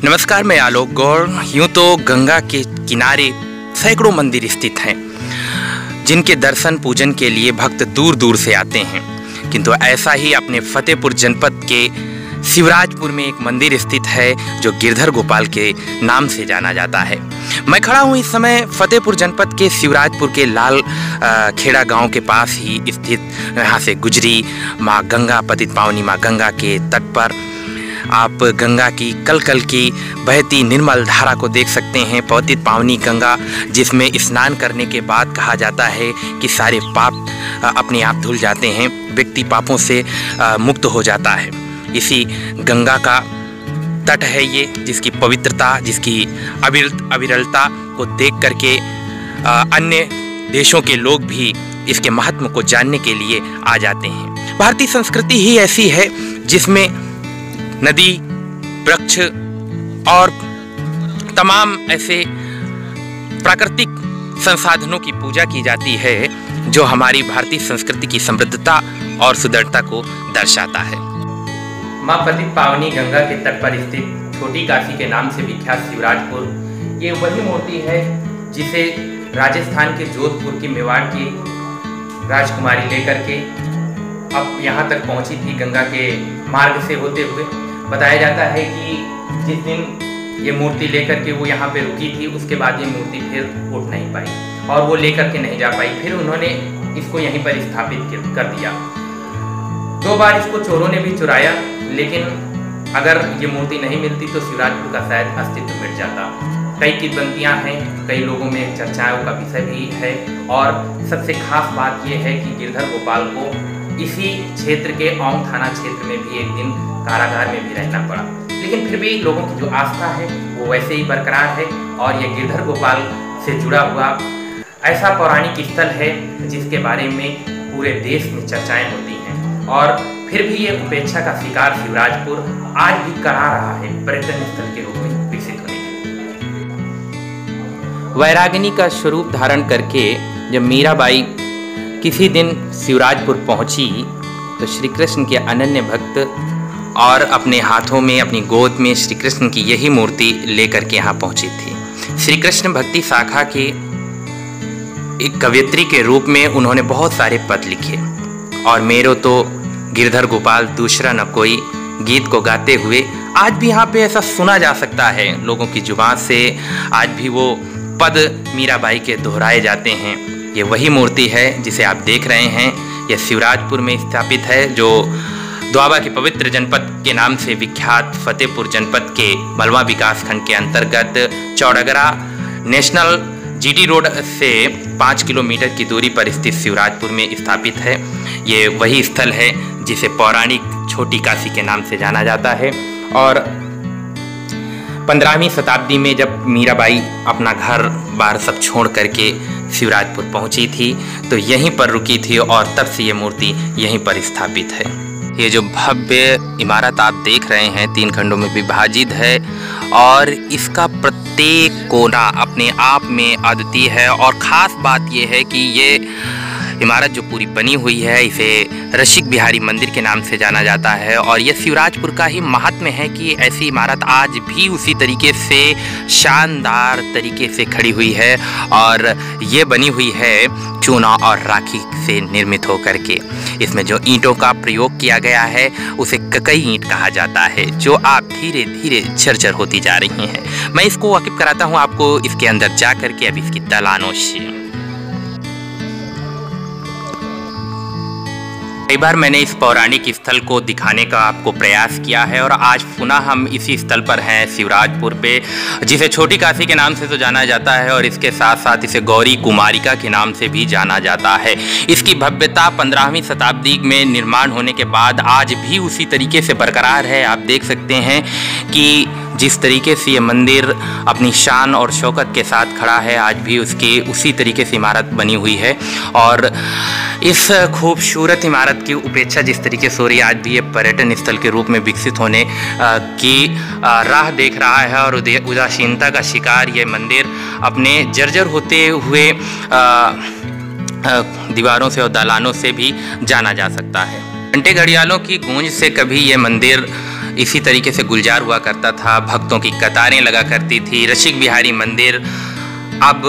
नमस्कार, मैं आलोक गौर। यूँ तो गंगा के किनारे सैकड़ों मंदिर स्थित हैं जिनके दर्शन पूजन के लिए भक्त दूर दूर से आते हैं, किंतु ऐसा ही अपने फतेहपुर जनपद के शिवराजपुर में एक मंदिर स्थित है जो गिरधर गोपाल के नाम से जाना जाता है। मैं खड़ा हूँ इस समय फतेहपुर जनपद के शिवराजपुर के लाल खेड़ा गांव के पास ही स्थित यहाँ से गुजरी माँ गंगा, पतित पावनी माँ गंगा के तट पर आप गंगा की कल कल की बहती निर्मल धारा को देख सकते हैं। पतित पावनी गंगा जिसमें स्नान करने के बाद कहा जाता है कि सारे पाप अपने आप धुल जाते हैं, व्यक्ति पापों से मुक्त हो जाता है। इसी गंगा का तट है ये, जिसकी पवित्रता, जिसकी अविरलता को देख करके अन्य देशों के लोग भी इसके महत्व को जानने के लिए आ जाते हैं। भारतीय संस्कृति ही ऐसी है जिसमें नदी, वृक्ष और तमाम ऐसे प्राकृतिक संसाधनों की पूजा की जाती है जो हमारी भारतीय संस्कृति की समृद्धता और सुदृढ़ता को दर्शाता है। माँ पतित पावनी गंगा के तट पर स्थित छोटी काशी के नाम से विख्यात शिवराजपुर, ये वही मूर्ति है जिसे राजस्थान के जोधपुर की मेवाड़ की राजकुमारी लेकर के अब यहाँ तक पहुँची थी गंगा के मार्ग से होते हुए। बताया जाता है कि जिस दिन ये मूर्ति लेकर के वो यहाँ पे रुकी थी, उसके बाद ये मूर्ति फिर उठ नहीं पाई और वो लेकर के नहीं जा पाई। फिर उन्होंने इसको यहीं पर स्थापित कर दिया। 2 बार इसको चोरों ने भी चुराया, लेकिन अगर ये मूर्ति नहीं मिलती तो शिवराजपुर का शायद अस्तित्व मिट जाता। कई किंवदंतियाँ हैं, कई लोगों में चर्चाओं का विषय भी है और सबसे खास बात यह है कि गिरधर गोपाल को इसी क्षेत्र के औंग थाना क्षेत्र में भी एक दिन कारागार में भी रहना पड़ा, लेकिन फिर भी लोगों की जो आस्था है वो वैसे ही बरकरार है और ये गिरधर गोपाल से जुड़ा हुआ ऐसा पौराणिक स्थल है जिसके बारे में पूरे देश में चर्चाएं होती हैं। और फिर भी ये उपेक्षा का शिकार शिवराजपुर आज भी करा रहा है पर्यटन स्थल के रूप में विकसित होने के। वैरागिनी का स्वरूप धारण करके जब मीराबाई किसी दिन शिवराजपुर पहुंची तो श्री कृष्ण के अनन्य भक्त और अपने हाथों में, अपनी गोद में श्री कृष्ण की यही मूर्ति लेकर के यहाँ पहुंची थी। श्री कृष्ण भक्ति शाखा की एक कवयित्री के रूप में उन्होंने बहुत सारे पद लिखे और मेरो तो गिरधर गोपाल दूसरा न कोई गीत को गाते हुए आज भी यहाँ पे ऐसा सुना जा सकता है लोगों की जुबान से। आज भी वो पद मीराबाई के दोहराए जाते हैं। ये वही मूर्ति है जिसे आप देख रहे हैं। यह शिवराजपुर में स्थापित है जो द्वाबा के पवित्र जनपद के नाम से विख्यात फतेहपुर जनपद के बलवा विकास खंड के अंतर्गत चौड़गरा नेशनल जीटी रोड से 5 किलोमीटर की दूरी पर स्थित शिवराजपुर में स्थापित है। ये वही स्थल है जिसे पौराणिक छोटी काशी के नाम से जाना जाता है। और 15वीं शताब्दी में जब मीराबाई अपना घर बार सब छोड़ करके शिवराजपुर पहुंची थी तो यहीं पर रुकी थी और तब से ये मूर्ति यहीं पर स्थापित है। ये जो भव्य इमारत आप देख रहे हैं 3 खंडों में विभाजित है और इसका प्रत्येक कोना अपने आप में अद्वितीय है। और ख़ास बात ये है कि ये इमारत जो पूरी बनी हुई है इसे रसिक बिहारी मंदिर के नाम से जाना जाता है और यह शिवराजपुर का ही महात्म्य है कि ऐसी इमारत आज भी उसी तरीके से शानदार तरीके से खड़ी हुई है और ये बनी हुई है चूना और राखी से निर्मित होकर के। इसमें जो ईंटों का प्रयोग किया गया है उसे ककई ईंट कहा जाता है जो आप धीरे धीरे झरझर होती जा रही हैं। मैं इसको वाकिफ कराता हूँ आपको इसके अंदर जा करके अब इसकी दलानों से। कई बार मैंने इस पौराणिक स्थल को दिखाने का आपको प्रयास किया है और आज पुनः हम इसी स्थल पर हैं शिवराजपुर पे, जिसे छोटी काशी के नाम से तो जाना जाता है और इसके साथ साथ इसे गौरी कुमारिका के नाम से भी जाना जाता है। इसकी भव्यता 15वीं शताब्दी में निर्माण होने के बाद आज भी उसी तरीके से बरकरार है। आप देख सकते हैं कि जिस तरीके से ये मंदिर अपनी शान और शौकत के साथ खड़ा है आज भी उसकी उसी तरीके से इमारत बनी हुई है। और इस खूबसूरत इमारत की उपेक्षा जिस तरीके से हो रही है आज भी ये पर्यटन स्थल के रूप में विकसित होने की राह देख रहा है और उदासीनता का शिकार ये मंदिर अपने जर्जर होते हुए दीवारों से और दालानों से भी जाना जा सकता है। घंटे घड़ियालों की गूंज से कभी ये मंदिर इसी तरीके से गुलजार हुआ करता था, भक्तों की कतारें लगा करती थी। रसिक बिहारी मंदिर अब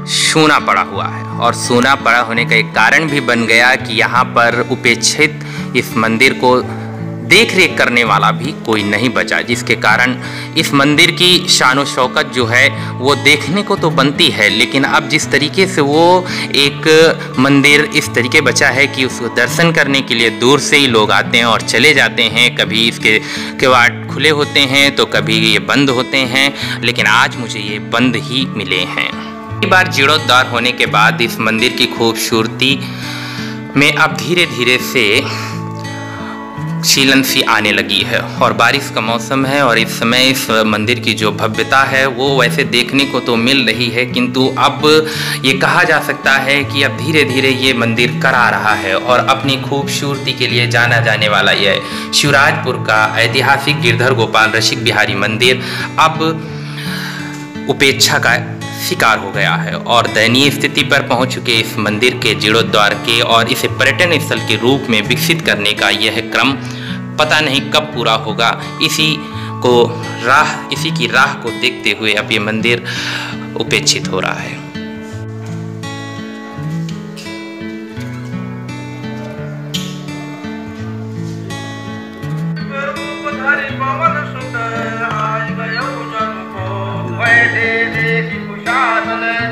सूना पड़ा हुआ है और सूना पड़ा होने का एक कारण भी बन गया कि यहाँ पर उपेक्षित इस मंदिर को देख रेख करने वाला भी कोई नहीं बचा, जिसके कारण इस मंदिर की शान और शौकत जो है वो देखने को तो बनती है, लेकिन अब जिस तरीके से वो एक मंदिर इस तरीके बचा है कि उसको दर्शन करने के लिए दूर से ही लोग आते हैं और चले जाते हैं। कभी इसके किवाड़ खुले होते हैं तो कभी ये बंद होते हैं, लेकिन आज मुझे ये बंद ही मिले हैं। कई बार जीर्णोद्धार होने के बाद इस मंदिर की खूबसूरती में अब धीरे धीरे से शीलन सी आने लगी है और बारिश का मौसम है और इस समय इस मंदिर की जो भव्यता है वो वैसे देखने को तो मिल रही है, किंतु अब ये कहा जा सकता है कि अब धीरे धीरे ये मंदिर करा रहा है और अपनी खूबसूरती के लिए जाना जाने वाला यह शिवराजपुर का ऐतिहासिक गिरधर गोपाल रसिक बिहारी मंदिर अब उपेक्षा का शिकार हो गया है और दयनीय स्थिति पर पहुंच चुके इस मंदिर के जीर्णोद्धार के और इसे पर्यटन स्थल के रूप में विकसित करने का यह क्रम पता नहीं कब पूरा होगा। इसी की राह को देखते हुए अब ये मंदिर उपेक्षित हो रहा है।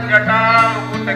जटा मुकुट